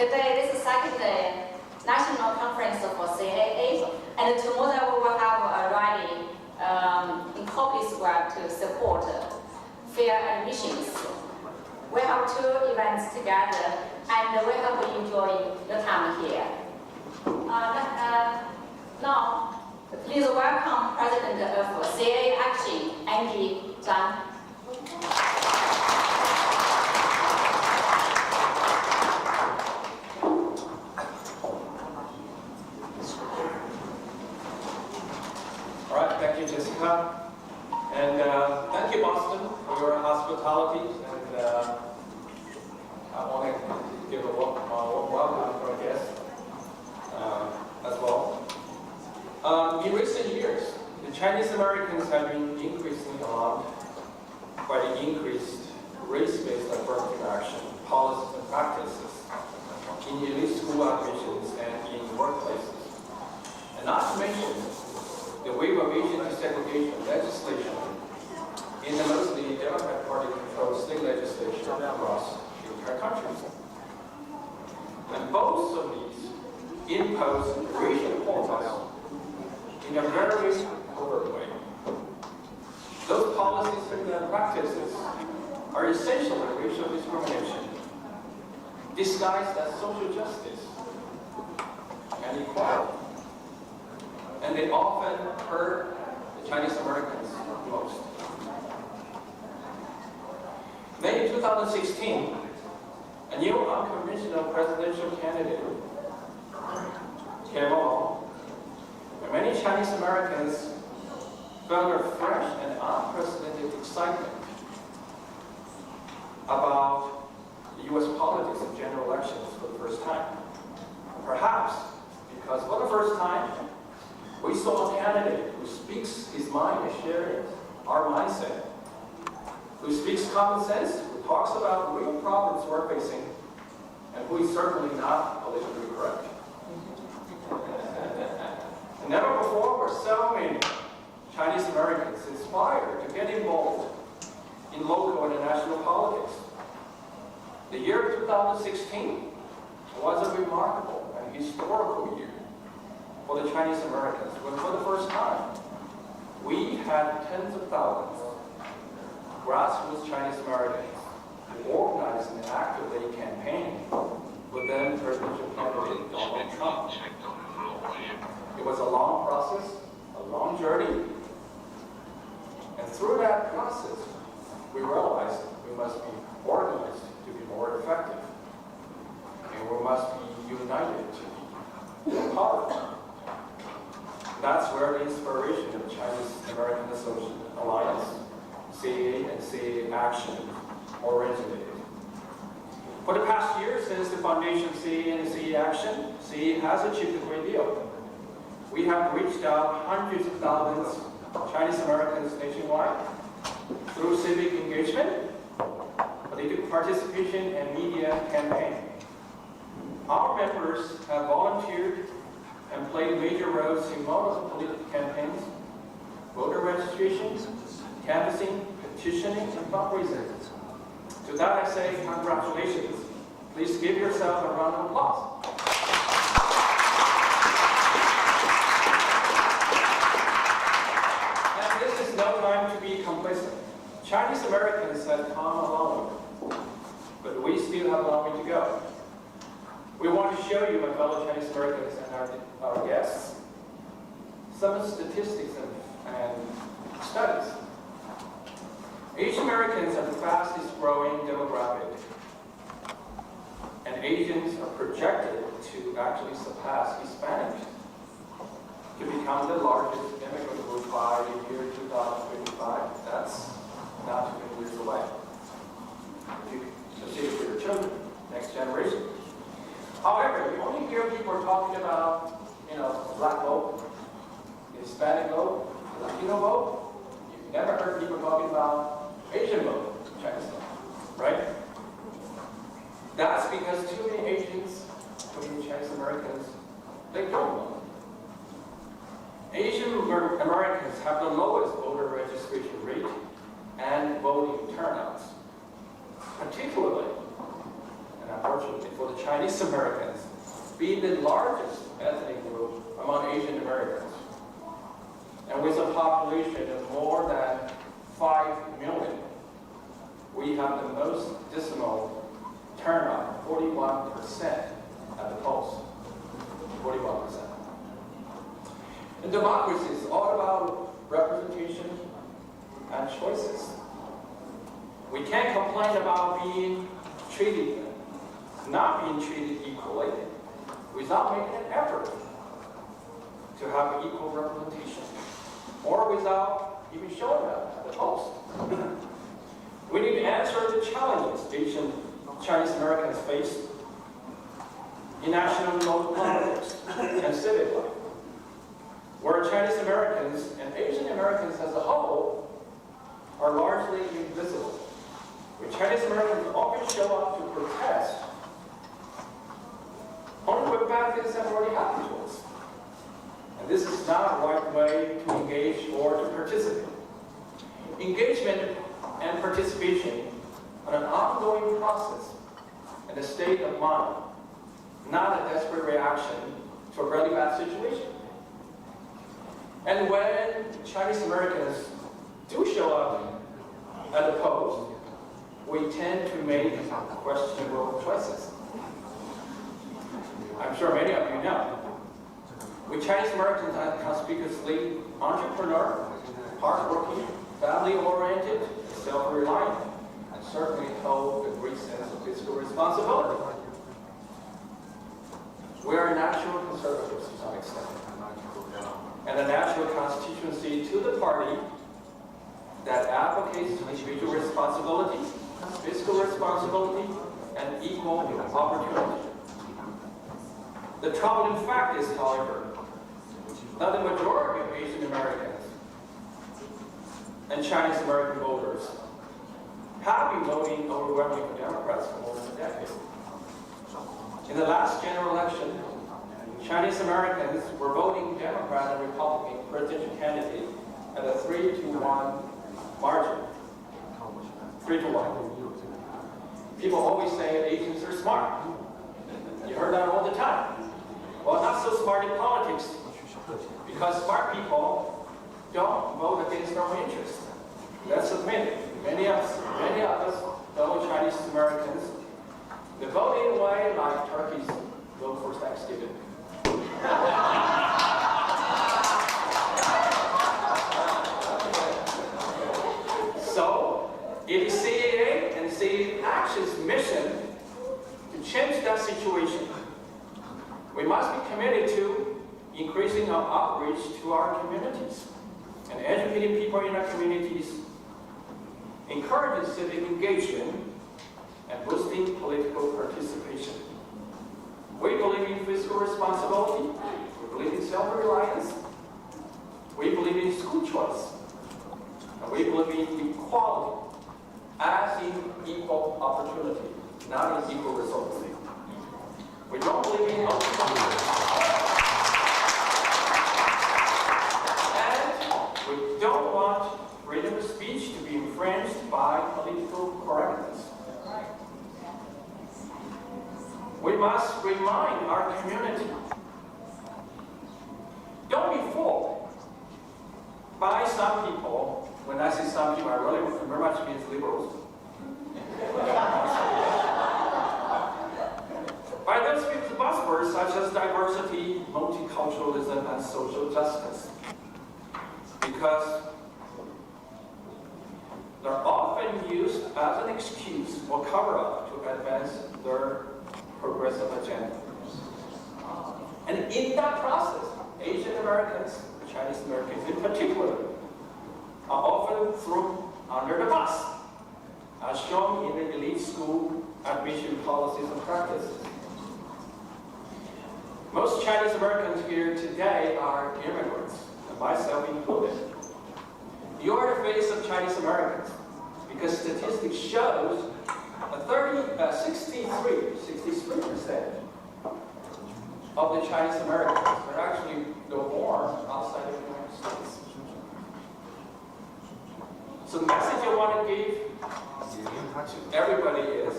Today is the second national conference for CAA, and tomorrow we will have a rally in Copley Square to support fair admissions. We have two events together, and we hope you enjoy the time here. Now, please welcome President of CAA Action, Zhang. All right, thank you, Jessica. And thank you, Boston, for your hospitality. And I want to give a warm welcome to our guests as well. In recent years, the Chinese Americans have been increasing along by the increased race-based affirmative action policies and practices in elite school admissions and in workplaces. And not to mention the wave of Asian desegregation legislation in the mostly Democrat Party-controlled state legislation across the entire country. And both of these impose racial quotas in a very overt way. Those policies and practices are essentially racial discrimination, disguised as social justice and equality. And they often hurt the Chinese Americans most. May 2016, a new unconventional presidential candidate came along, and many Chinese Americans felt a fresh and unprecedented excitement about the U.S. politics and general elections for the first time. Perhaps because for the first time, we saw a candidate who speaks his mind and shares our mindset, who speaks common sense, who talks about real problems we're facing, and who is certainly not politically correct. Never before were so many Chinese Americans inspired to get involved in local and national politics. The year 2016 was a remarkable and historical year for the Chinese Americans, when for the first time, we had tens of thousands of grassroots Chinese Americans who organized and actively campaigned with then presidential candidate Donald Trump. It was a long process, a long journey, and through that process, we realized we must be organized to be more effective, and we must be united to be more powerful. That's where the inspiration of the Chinese American Association Alliance, CAA and CAA Action, originated. For the past year, since the foundation of CAA and CAA Action, CAA has achieved a great deal. We have reached out hundreds of thousands of Chinese Americans nationwide through civic engagement, political participation, and media campaign. Our members have volunteered and played major roles in multiple political campaigns, voter registration, canvassing, petitioning, and fundraising. To that I say congratulations. Please give yourself a round of applause. And this is no time to be complacent. Chinese Americans have come a long way, but we still have a long way to go. We want to show you, my fellow Chinese Americans and our guests, some statistics and studies. Asian Americans are the fastest growing demographic, and Asians are projected to actually surpass Hispanics to become the largest immigrant group by the year 2025. That's not too many years away. You consider for your children, next generation. However, you only hear people talking about, black vote, Hispanic vote, Latino vote. You've never heard people talking about Asian vote, Chinese vote, right? That's because too many Asians, too many Chinese Americans, they don't vote. Asian Americans have the lowest voter registration rate and voting turnouts, particularly, and unfortunately for the Chinese Americans being the largest ethnic group among Asian Americans. And with a population of more than 5 million, we have the most dismal turnout, 41% at the polls. 41%. And democracy is all about representation and choices. We can't complain about being treated, not being treated equally, without making an effort to have equal representation, or without even showing up at the polls. We need to answer the challenges Asian Chinese Americans face in national and local politics and civic life, where Chinese Americans and Asian Americans as a whole are largely invisible. When Chinese Americans often show up to protest only when bad things have already happened to us. And this is not a right way to engage or to participate. Engagement and participation are an ongoing process and a state of mind, not a desperate reaction to a really bad situation. And when Chinese Americans do show up at the polls, we tend to make questionable choices. I'm sure many of you know. We Chinese Americans are conspicuously entrepreneur, hardworking, family-oriented, self-reliant, and certainly hold a great sense of fiscal responsibility. We are natural conservatives to some extent, and a natural constituency to the party that advocates individual responsibility, fiscal responsibility, and equal opportunity. The troubling fact is, however, that the majority of Asian Americans and Chinese American voters have been voting overwhelmingly for Democrats for more than a decade. In the last general election, Chinese Americans were voting Democrat and Republican presidential candidate at a 3-to-1 margin. 3-to-1. People always say Asians are smart. You heard that all the time. Well, not so smart in politics, because smart people don't vote against their own interests. Let's admit it. Many of us, fellow Chinese Americans, the vote in a way like turkeys vote for Thanksgiving. So, it is CAA and CAA Action's mission to change that situation. We must be committed to increasing our outreach to our communities and educating people in our communities, encouraging civic engagement, and boosting political participation. We believe in fiscal responsibility, we believe in self-reliance, we believe in school choice, and we believe in equality as in equal opportunity, not in equal results. We don't believe in and we don't want freedom of speech to be infringed by political correctness. We must remind our community, don't be fooled by some people. When I say some people, I really very much means liberals. By those buzzwords such as diversity, multiculturalism, and social justice. Because they're often used as an excuse or cover-up to advance their progressive agenda. And in that process, Asian Americans, Chinese Americans in particular, are often thrown under the bus, as shown in the elite school admission policies and practices. Most Chinese Americans here today are immigrants, and myself included. You are the face of Chinese Americans, because statistics shows that 63% of the Chinese Americans are actually born outside of the United States. So the message I want to give to everybody is,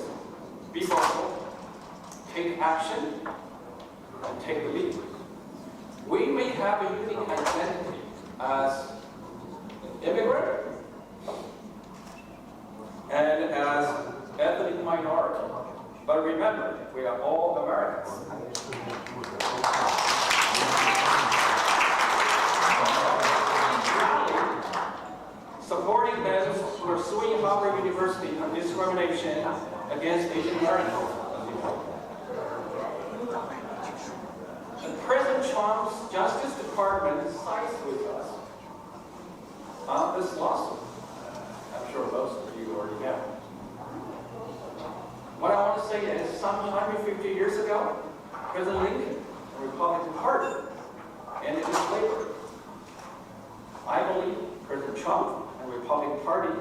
be vocal, take action and take the lead. We may have a unique identity as immigrant and as ethnic minority, but remember, we are all Americans. Supporting them who are suing Harvard University on discrimination against Asian Americans. And President Trump's Justice Department sides with us on this lawsuit. I'm sure most of you already know. What I want to say is, some 150 years ago, President Lincoln, the Republican Party, ended slavery. I believe President Trump and the Republican Party,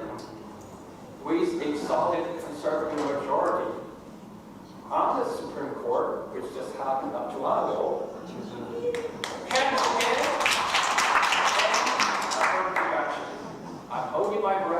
with a solid conservative majority on the Supreme Court, which just happened not too long ago, can again affirmative action. I'm holding my breath.